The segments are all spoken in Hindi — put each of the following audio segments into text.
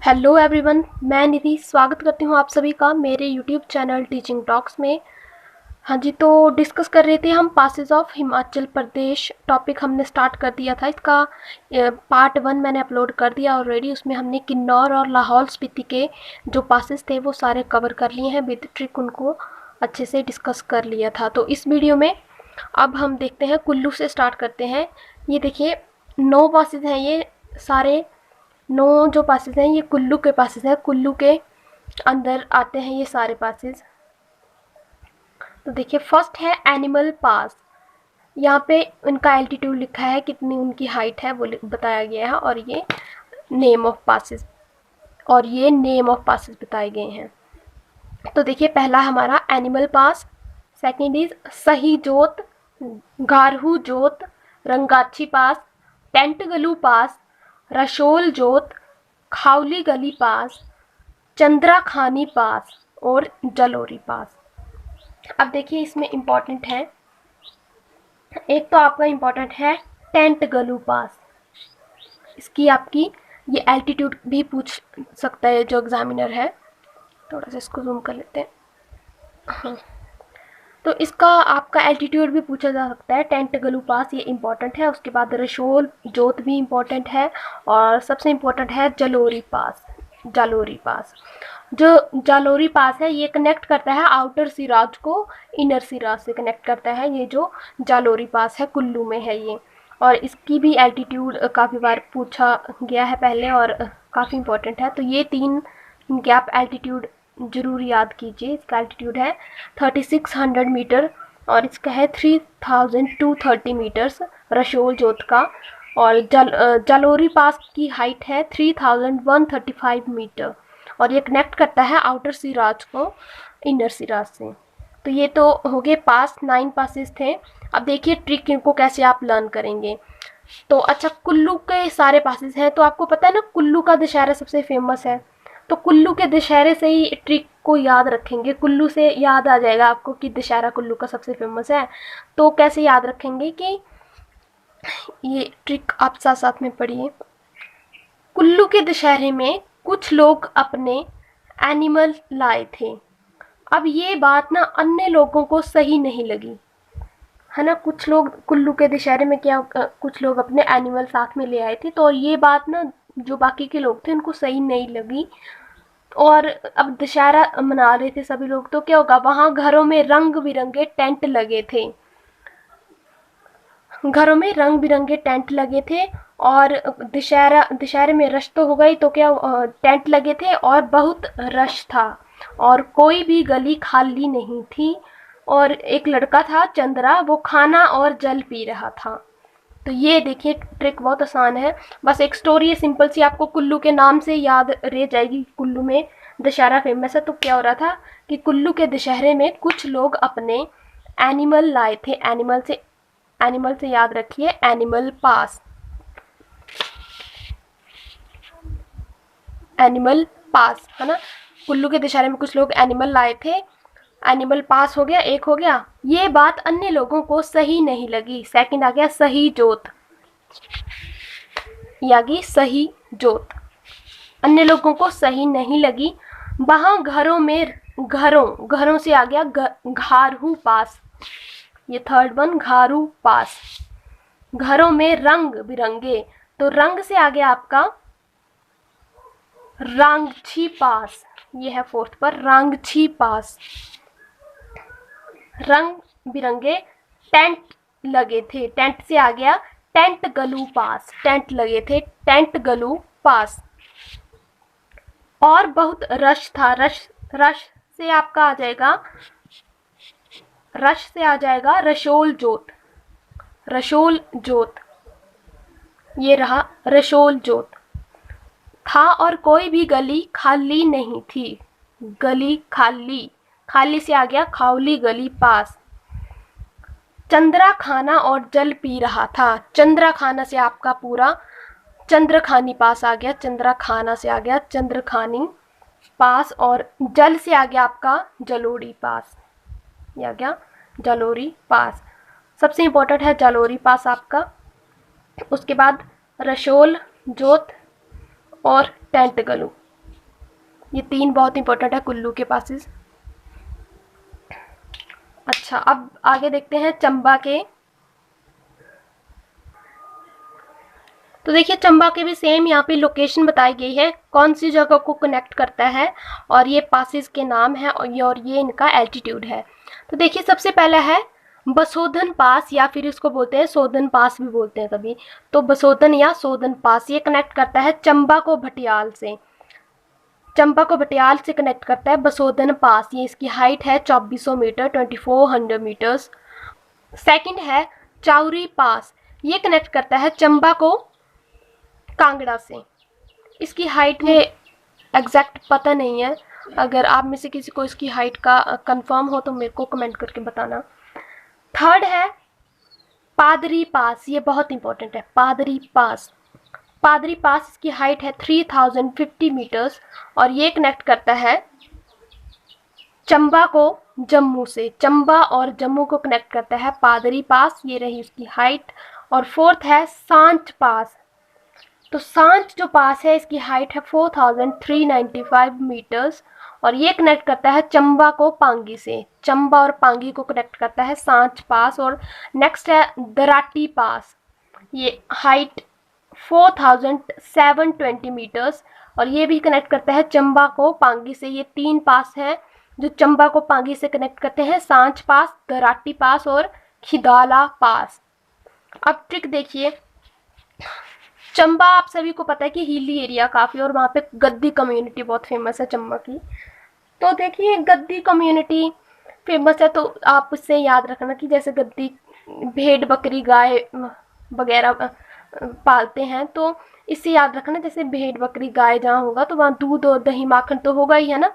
हेलो एवरीवन, मैं निधि स्वागत करती हूँ आप सभी का मेरे यूट्यूब चैनल टीचिंग टॉक्स में। हाँ जी, तो डिस्कस कर रहे थे हम passes of Himachal Pradesh. Topic हमने स्टार्ट कर दिया था, इसका पार्ट 1 मैंने अपलोड कर दिया ऑलरेडी। उसमें हमने किन्नौर और लाहौल स्पीति के जो पासेस थे वो सारे कवर कर लिए हैं विद ट्रिक, उनको अच्छे से डिस्कस कर लिया था। तो इस वीडियो में अब हम देखते हैं, कुल्लू से स्टार्ट करते हैं। ये देखिए 9 पासेस हैं, ये सारे 9 जो पासेस हैं ये कुल्लू के पासेस हैं। कुल्लू के अंदर आते हैं ये सारे पासेस। तो देखिए फर्स्ट है एनिमल पास। यहाँ पे उनका एल्टीट्यूड लिखा है, कितनी उनकी हाइट है वो बताया गया है, और ये नेम ऑफ पासेस बताए गए हैं। तो देखिए पहला हमारा एनिमल पास, सेकंड इज सही जोत, गारहू जोत, रंगाछी पास, टेंट गलू पास, रशोल जोत, खावली गली पास, चंद्रा खानी पास और जलोरी पास। अब देखिए इसमें इम्पॉर्टेंट है, एक तो आपका इम्पॉर्टेंट है टेंट गलू पास। इसकी आपकी ये एल्टीट्यूड भी पूछ सकता है जो एग्जामिनर है। थोड़ा सा इसको जूम कर लेते हैं। हाँ, तो इसका आपका एल्टीट्यूड भी पूछा जा सकता है। टेंट गलू पास ये इम्पॉर्टेंट है। उसके बाद रशोल जोत भी इम्पॉर्टेंट है, और सबसे इम्पॉर्टेंट है जलोरी पास। जो जालोरी पास है ये कनेक्ट करता है आउटर सिराज को इनर सिराज से कनेक्ट करता है। ये जो जालोरी पास है कुल्लू में है ये, और इसकी भी एल्टीट्यूड काफ़ी बार पूछा गया है पहले, और काफ़ी इम्पोर्टेंट है। तो ये 3 इनके आप एल्टीट्यूड ज़रूर याद कीजिए। इसका एल्टीट्यूड है 3600 मीटर, और इसका है 3230 मीटर्स रशोल जोत का, और जालोरी पास की हाइट है 3135 मीटर, और ये कनेक्ट करता है आउटर सिराज को इनर सिराज से। तो ये तो हो गए पास, 9 पासेस थे। अब देखिए ट्रिक इनको कैसे आप लर्न करेंगे। तो अच्छा, कुल्लू के सारे पासेस हैं, तो आपको पता है ना कुल्लू का दशहरा सबसे फेमस है। तो कुल्लू के दशहरे से ही ट्रिक को याद रखेंगे। कुल्लू से याद आ जाएगा आपको कि दशहरा कुल्लू का सबसे फेमस है। तो कैसे याद रखेंगे कि ये ट्रिक आप साथ साथ में पढ़िए। कुल्लू के दशहरे में कुछ लोग अपने एनिमल लाए थे। अब ये बात ना अन्य लोगों को सही नहीं लगी, है ना। कुछ लोग कुल्लू के दशहरे में कुछ लोग अपने एनिमल साथ में ले आए थे, तो ये बात ना जो बाकी के लोग थे उनको सही नहीं लगी। और अब दशहरा मना रहे थे सभी लोग, तो क्या होगा, वहाँ घरों में रंग बिरंगे टेंट लगे थे। और दशहरे में रश तो हो गई, तो क्या टेंट लगे थे और बहुत रश था, और कोई भी गली खाली नहीं थी। और एक लड़का था चंद्रा, वो खाना और जल पी रहा था। तो ये देखिए ट्रिक बहुत आसान है। बस एक स्टोरी है सिंपल सी, आपको कुल्लू के नाम से याद रह जाएगी। कुल्लू में दशहरा फेमस है। तो क्या हो रहा था कि कुल्लू के दशहरे में कुछ लोग अपने एनिमल लाए थे। एनिमल से याद रखिए एनिमल पास है ना। कुल्लू के दशहरे में कुछ लोग एनिमल लाए थे, एनिमल पास हो गया, एक हो गया। ये बात अन्य लोगों को सही नहीं लगी। सेकंड आ गया सही जोत, सही जोत अन्य लोगों को सही नहीं लगी। वहां घरों से आ गया घारू पास, ये थर्ड वन घारू पास। घरों में रंग बिरंगे, तो रंग से आ गया आपका रांगछी पास, ये है फोर्थ पर रांगछी पास। रंग बिरंगे टेंट लगे थे, टेंट से आ गया टेंट गलू पास, टेंट लगे थे टेंट गलू पास। और बहुत रश था, रश से आपका आ जाएगा रशोल जोत, ये रहा रशोल जोत था। और कोई भी गली खाली नहीं थी, गली खाली से आ गया खावली गली पास। चंद्रा खाना और जल पी रहा था, चंद्रा खाना से आपका पूरा चंद्रखानी पास आ गया, चंद्रा खाना से आ गया चंद्रखानी पास। और जल से आ गया आपका जलोरी पास, ये आ गया जलोरी पास। सबसे इम्पोर्टेंट है जलोरी पास आपका। उसके बाद रशोल जोत और टेंट गलू। ये 3 बहुत इंपॉर्टेंट है कुल्लू के पासेस। अच्छा, अब आगे देखते हैं चंबा के। तो देखिए चंबा के भी सेम यहाँ पे लोकेशन बताई गई है, कौन सी जगह को कनेक्ट करता है, और ये पासेस के नाम है और ये इनका एल्टीट्यूड है। तो देखिए सबसे पहला है बसोधन पास, या फिर इसको बोलते हैं सोधन पास भी बोलते हैं कभी। तो बसोधन या सोधन पास ये कनेक्ट करता है चंबा को भटियाल से। चंबा को भटियाल से कनेक्ट करता है बसोधन पास। ये इसकी हाइट है 2400 मीटर, 2400 मीटर्स। सेकंड है चाउरी पास, ये कनेक्ट करता है चंबा को कांगड़ा से। इसकी हाइट में एग्जैक्ट पता नहीं है, अगर आप में से किसी को इसकी हाइट का कंफर्म हो तो मेरे को कमेंट करके बताना। थर्ड है पादरी पास, ये बहुत इंपॉर्टेंट है, पादरी पास। पादरी पास इसकी हाइट है 3050 मीटर्स और ये कनेक्ट करता है चंबा को जम्मू से। चंबा और जम्मू को कनेक्ट करता है पादरी पास, ये रही इसकी हाइट। और फोर्थ है सांच पास। तो सांच जो पास है इसकी हाइट है 4395 मीटर्स और ये कनेक्ट करता है चंबा को पांगी से। चंबा और पांगी को कनेक्ट करता है सांच पास। और नेक्स्ट है दराटी पास, ये हाइट 4720 मीटर्स और ये भी कनेक्ट करता है चंबा को पांगी से। ये 3 पास हैं जो चंबा को पांगी से कनेक्ट करते हैं, सांच पास, दराटी पास और खिदाला पास। अब ट्रिक देखिए, चंबा आप सभी को पता है कि हिली एरिया काफ़ी, और वहाँ पे गद्दी कम्युनिटी बहुत फेमस है चंबा की। तो देखिए गद्दी कम्युनिटी फेमस है तो आप उससे याद रखना कि जैसे गद्दी भेड़ बकरी गाय वगैरह पालते हैं, तो इससे याद रखना जैसे भेड़ बकरी गाय जहाँ होगा तो वहाँ दूध और दही माखन तो होगा ही, है ना।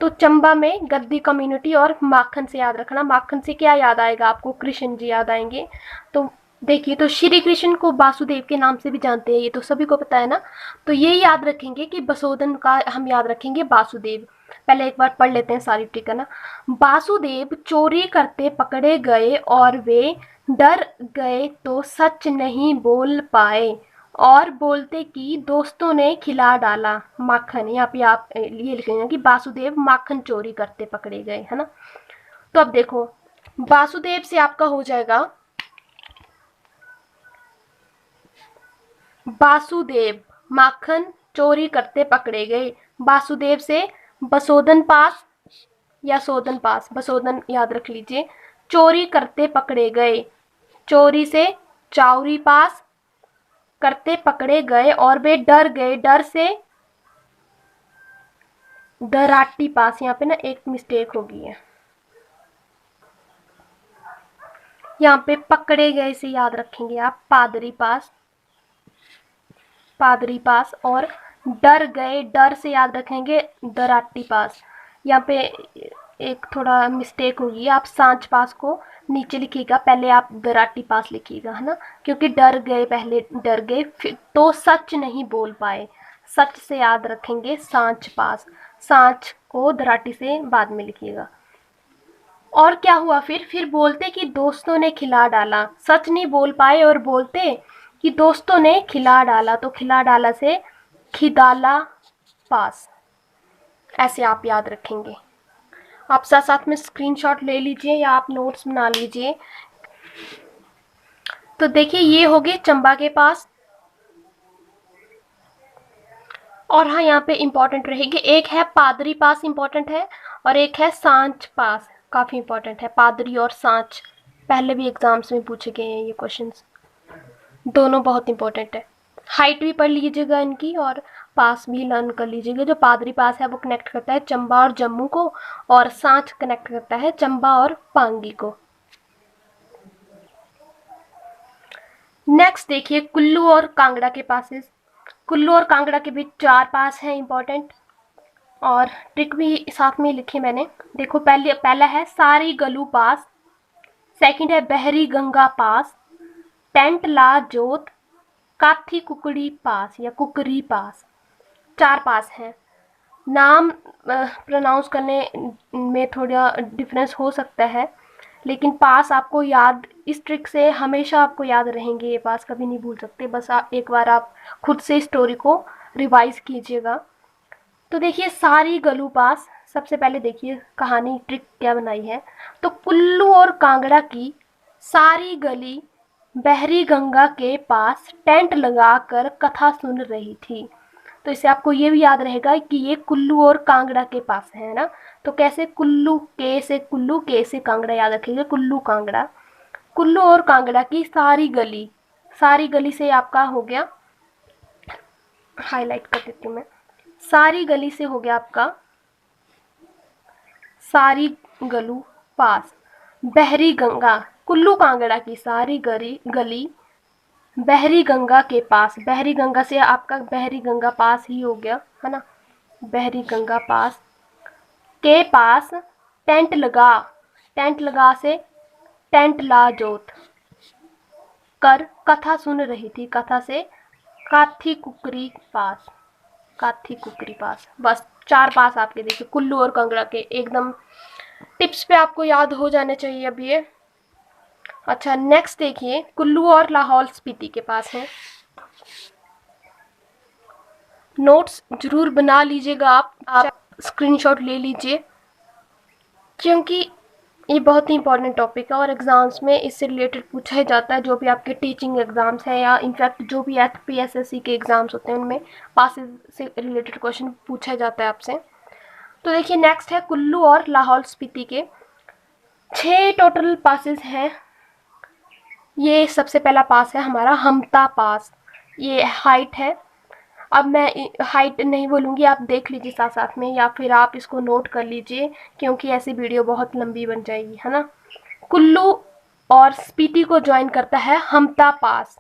तो चंबा में गद्दी कम्युनिटी और माखन से याद रखना। माखन से क्या याद आएगा आपको? कृष्ण जी याद आएंगे। तो देखिए, तो श्री कृष्ण को वासुदेव के नाम से भी जानते हैं, ये तो सभी को पता है ना। तो ये याद रखेंगे कि बसोधन का हम याद रखेंगे वासुदेव। पहले एक बार पढ़ लेते हैं सारी, ठीक है ना। वासुदेव चोरी करते पकड़े गए और वे डर गए तो सच नहीं बोल पाए और बोलते कि दोस्तों ने खिला डाला माखन। यहाँ पे आप ये लिखेंगे कि वासुदेव माखन चोरी करते पकड़े गए, है ना। तो अब देखो वासुदेव से आपका हो जाएगा वासुदेव, माखन चोरी करते पकड़े गए। वासुदेव से बसोधन पास या सोधन पास, बसोधन याद रख लीजिए। चोरी करते पकड़े गए, चोरी से चाउरी पास, करते पकड़े गए और वे डर गए, डर से दराटी पास। यहाँ पे ना एक मिस्टेक हो गई है, यहाँ पे पकड़े गए से याद रखेंगे आप पादरी पास, पादरी पास। और डर गए, डर से याद रखेंगे दराटी पास। यहाँ पे एक थोड़ा मिस्टेक होगी, आप सांच पास को नीचे लिखिएगा, पहले आप दराटी पास लिखिएगा, है ना। क्योंकि डर गए, पहले डर गए फिर तो सच नहीं बोल पाए। सच से याद रखेंगे सांच पास, सांच को दराटी से बाद में लिखिएगा। और क्या हुआ फिर बोलते कि दोस्तों ने खिला डाला। सच नहीं बोल पाए और बोलते कि दोस्तों ने खिला डाला, तो खिला डाला से खिदाला पास। ऐसे आप याद रखेंगे। आप साथ साथ में स्क्रीनशॉट ले लीजिए या आप नोट्स बना लीजिए। तो देखिए ये हो गए चंबा के पास। और हाँ, यहाँ पे इम्पोर्टेंट रहेगी, एक है पादरी पास इम्पोर्टेंट है और एक है सांच पास, काफ़ी इम्पोर्टेंट है। पादरी और सांच पहले भी एग्जाम्स में पूछे गए हैं ये क्वेश्चंस, दोनों बहुत इम्पोर्टेंट है। हाइट भी पढ़ लीजिएगा इनकी और पास भी लर्न कर लीजिएगा। जो पादरी पास है वो कनेक्ट करता है चंबा और जम्मू को, और सांच कनेक्ट करता है चंबा और पांगी को। नेक्स्ट देखिए कुल्लू और कांगड़ा के पासेस। कुल्लू और कांगड़ा के बीच 4 पास हैं इंपॉर्टेंट, और ट्रिक भी साथ में लिखी मैंने। देखो पहला है सारी गलू पास, सेकंड है बहरी गंगा पास, टेंट ला जोत, काथी कुकड़ी पास या कुकरी पास। 4 पास हैं। नाम प्रोनाउंस करने में थोड़ा डिफरेंस हो सकता है, लेकिन पास आपको याद, इस ट्रिक से हमेशा आपको याद रहेंगे ये पास, कभी नहीं भूल सकते। बस एक बार आप खुद से स्टोरी को रिवाइज कीजिएगा। तो देखिए सारी गलू पास, सबसे पहले देखिए कहानी ट्रिक क्या बनाई है। तो कुल्लू और कांगड़ा की सारी गली बहरी गंगा के पास टेंट लगाकर कथा सुन रही थी। तो इससे आपको ये भी याद रहेगा कि ये कुल्लू और कांगड़ा के पास है ना। तो कैसे, कुल्लू के से कांगड़ा याद रखेंगे, कुल्लू कांगड़ा। कुल्लू और कांगड़ा की सारी गली से आपका हो गया, हाईलाइट कर देती हूँ मैं, सारी गली से हो गया आपका सारी गलू पास, बहरी गंगा, कुल्लू कांगड़ा की सारी गली बहरी गंगा के पास, बहरी गंगा से आपका बहरी गंगा पास ही हो गया है ना, बहरी गंगा पास के पास टेंट लगा से टेंट ला जोत कर कथा सुन रही थी, कथा से काथी कुकरी पास। बस 4 पास आपके देखिए कुल्लू और कांगड़ा के, एकदम टिप्स पे आपको याद हो जाने चाहिए अब ये। अच्छा नेक्स्ट देखिए, कुल्लू और लाहौल स्पीति के पास है। नोट्स जरूर बना लीजिएगा, आप स्क्रीनशॉट ले लीजिए, क्योंकि ये बहुत ही इंपॉर्टेंट टॉपिक है और एग्ज़ाम्स में इससे रिलेटेड पूछा ही जाता है। जो भी आपके टीचिंग एग्ज़ाम्स हैं या इनफैक्ट जो भी एचपीएसएससी के एग्ज़ाम्स होते हैं उनमें पासेस से रिलेटेड क्वेश्चन पूछा जाता है आपसे। तो देखिए नेक्स्ट है कुल्लू और लाहौल स्पीति के 6 टोटल पासेस हैं। ये सबसे पहला पास है हमारा हमता पास, ये हाइट है। अब मैं हाइट नहीं बोलूँगी, आप देख लीजिए साथ साथ में, या फिर आप इसको नोट कर लीजिए क्योंकि ऐसी वीडियो बहुत लंबी बन जाएगी, है ना। कुल्लू और स्पीति को ज्वाइन करता है हमता पास।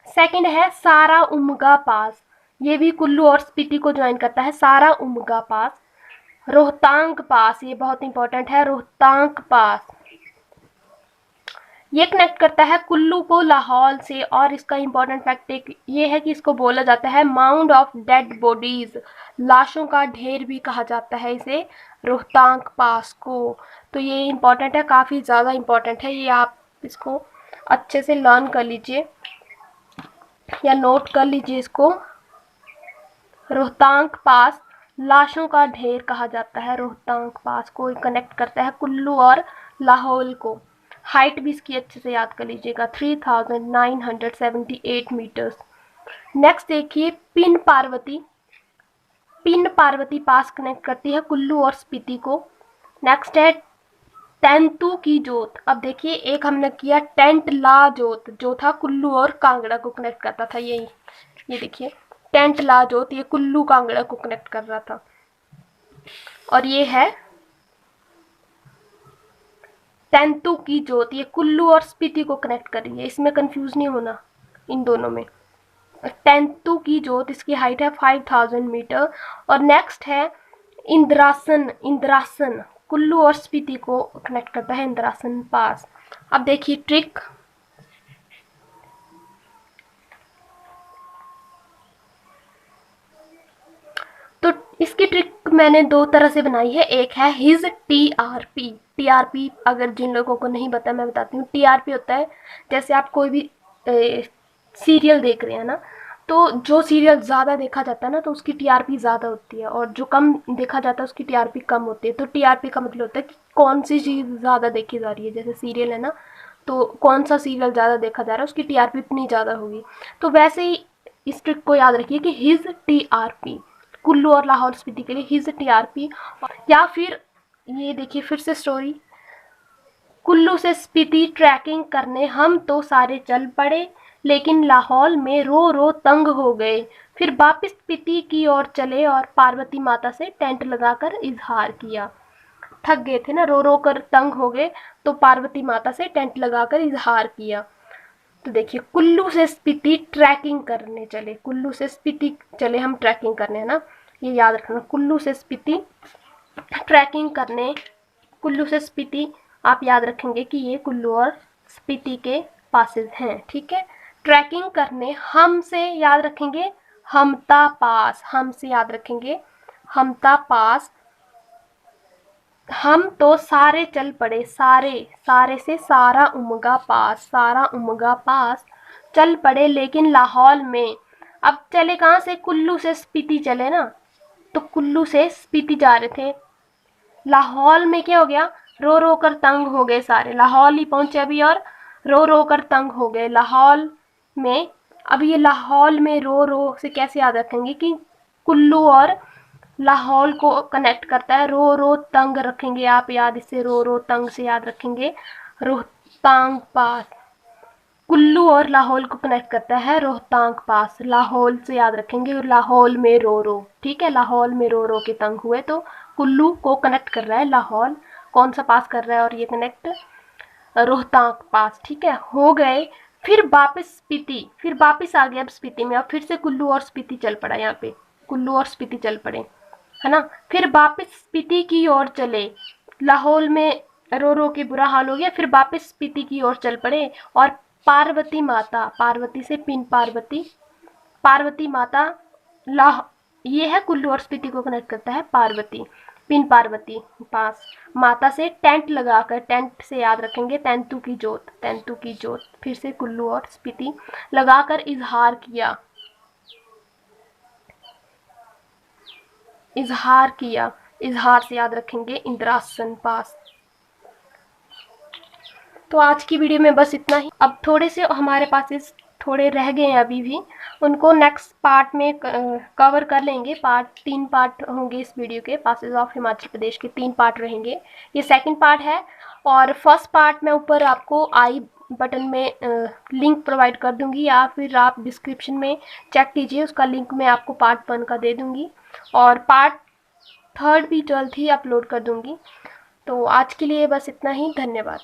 सेकंड है सारा उमगा पास, ये भी कुल्लू और स्पीति को ज्वाइन करता है, सारा उमगा पास। रोहतांग पास, ये बहुत इंपॉर्टेंट है, रोहतांग पास, ये कनेक्ट करता है कुल्लू को लाहौल से। और इसका इंपॉर्टेंट फैक्ट एक ये है कि इसको बोला जाता है माउंड ऑफ डेड बॉडीज, लाशों का ढेर भी कहा जाता है इसे, रोहतांग पास को। तो ये इंपॉर्टेंट है, काफ़ी ज़्यादा इंपॉर्टेंट है, ये आप इसको अच्छे से लर्न कर लीजिए या नोट कर लीजिए इसको। रोहतांग पास लाशों का ढेर कहा जाता है, रोहतांग पास को कनेक्ट करता है कुल्लू और लाहौल को। हाइट भी इसकी अच्छे से याद कर लीजिएगा, 3978 मीटर्स। नेक्स्ट देखिए पिन पार्वती पास कनेक्ट करती है कुल्लू और स्पीति को। नेक्स्ट है तेंतु की जोत। अब देखिए एक हमने किया टेंट ला जोत, जो था कुल्लू और कांगड़ा को कनेक्ट करता था, ये देखिए टेंट ला जोत, ये कुल्लू कांगड़ा को कनेक्ट कर रहा था। और ये है तेंतु की जोत, ये कुल्लू और स्पीति को कनेक्ट कर रही है, इसमें कंफ्यूज नहीं होना इन दोनों में। तेंतु की जोत, इसकी हाइट है 5000 मीटर। और नेक्स्ट है इंद्रासन कुल्लू और स्पीति को कनेक्ट करता है, इंद्रासन पास। अब देखिए ट्रिक, तो इसकी ट्रिक मैंने 2 तरह से बनाई है। एक है हिज टीआरपी, अगर जिन लोगों को नहीं पता मैं बताती हूँ। टीआरपी होता है जैसे आप कोई भी सीरियल देख रहे हैं ना, तो जो सीरियल ज़्यादा देखा जाता है ना तो उसकी टीआरपी ज़्यादा होती है, और जो कम देखा जाता है उसकी टीआरपी कम होती है। तो टीआरपी का मतलब होता है कि कौन सी चीज़ ज़्यादा देखी जा रही है। जैसे सीरियल है ना, तो कौन सा सीरियल ज़्यादा देखा जा रहा है उसकी टीआरपी इतनी ज़्यादा होगी। तो वैसे ही इस ट्रिक को याद रखिए कि हिज टीआरपी, कुल्लू और लाहौल स्पीति के लिए हिज टीआरपी। या फिर ये देखिए फिर से स्टोरी, कुल्लू से स्पीति ट्रैकिंग करने हम तो सारे चल पड़े, लेकिन लाहौल में रो रो तंग हो गए, फिर वापस स्पीति की ओर चले और पार्वती माता से टेंट लगाकर इजहार किया। थक गए थे ना, रो रो कर तंग हो गए, तो पार्वती माता से टेंट लगाकर इजहार किया। तो देखिए कुल्लू से स्पीति ट्रैकिंग करने चले, कुल्लू से स्पीति चले हम ट्रैकिंग करने, है ना, ये याद रखना। कुल्लू से स्पीति ट्रैकिंग करने, कुल्लू से स्पीति आप याद रखेंगे कि ये कुल्लू और स्पीति के पासेस हैं, ठीक है। ट्रैकिंग करने हम से याद रखेंगे हमता पास, हम से याद रखेंगे हमता पास। हम तो सारे चल पड़े, सारे से सारा उमगा पास चल पड़े, लेकिन लाहौल में, अब चले कहाँ से, कुल्लू से स्पीति चले ना, तो कुल्लू से स्पीति जा रहे थे। लाहौल में क्या हो गया, रो रो कर तंग हो गए सारे, लाहौल ही पहुंचे अभी और रो रो कर तंग हो गए। लाहौल में, अब ये लाहौल में रो रो से कैसे याद रखेंगे कि कुल्लू और लाहौल को कनेक्ट करता है, रो रो तंग रखेंगे आप याद, इससे रो रो तंग से याद रखेंगे। रोहतांग पास, कुल्लू और लाहौल को कनेक्ट करता है रोहतांग पास, लाहौल से याद रखेंगे, और लाहौल में रो रो, ठीक है, लाहौल में रो रो के तंग हुए, तो कुल्लू को कनेक्ट कर रहा है लाहौल, कौन सा पास कर रहा है और ये कनेक्ट, रोहतांग पास, ठीक है, हो गए। फिर वापस स्पीति, फिर वापस आ गया अब स्पीति में, अब फिर से कुल्लू और स्पीति चल पड़ा, यहाँ पे कुल्लू और स्पीति चल पड़े, है ना। फिर वापस स्पीति की ओर चले, लाहौल में रो रो के बुरा हाल हो गया, फिर वापस स्पीति की ओर चल पड़े, और पार्वती माता, पार्वती से पिन पार्वती, पार्वती माता लाह, ये है कुल्लू और स्पीति को कनेक्ट करता है पार्वती, पिन पार्वती पास, माता से टेंट लगाकर, टेंट से याद रखेंगे तेंतु की जोत, तेंतु की जोत, फिर से कुल्लू और स्पीति लगाकर इजहार किया, इजहार किया, इजहार से याद रखेंगे इंद्रासन पास। तो आज की वीडियो में बस इतना ही। अब थोड़े से हमारे पास इस थोड़े रह गए हैं अभी भी, उनको नेक्स्ट पार्ट में कवर कर लेंगे। तीन पार्ट होंगे इस वीडियो के, पासेस ऑफ हिमाचल प्रदेश के 3 पार्ट रहेंगे, ये सेकंड पार्ट है। और फर्स्ट पार्ट में ऊपर आपको आई बटन में लिंक प्रोवाइड कर दूंगी, या फिर आप डिस्क्रिप्शन में चेक कीजिए, उसका लिंक मैं आपको पार्ट 1 का दे दूंगी, और पार्ट 3 भी जल्द ही अपलोड कर दूंगी। तो आज के लिए बस इतना ही, धन्यवाद।